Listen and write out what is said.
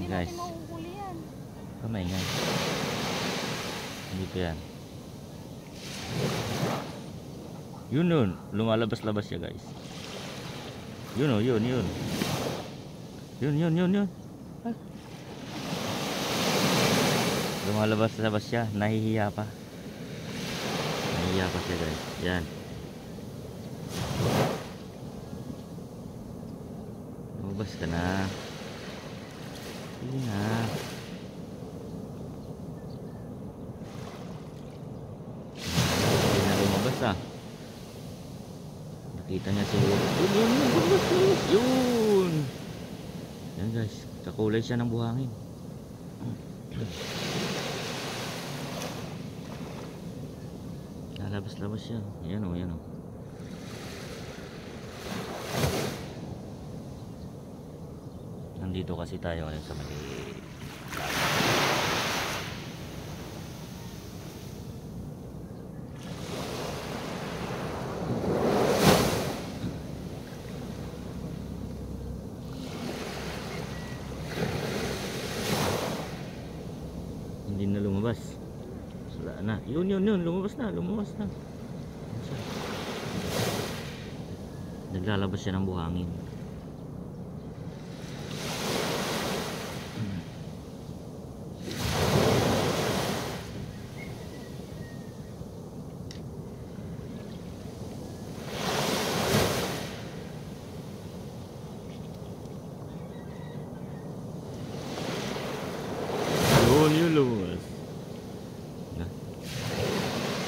Hindi Guys, natin mahuhuli yan. kamay nga. Dito yan. Yun yun. Lumalabas-labas siya guys. Yun o, yun. Yun. Ah. Lumalabas-labas siya. Nahihiya pa. Nahihiya pa siya guys. Yan. Lumabas ka na. Sige na. Hindi na lumabas ah. Nakita niya siguro. Yun. Yan guys. Kakulay siya ng buhangin. Lalabas-labas siya. Yan o, yan o. Nandito kasi tayo ngayon sa may hindi na lumabas. Wala na. Yun. Lumabas na. Naglalabas siya ng buhangin.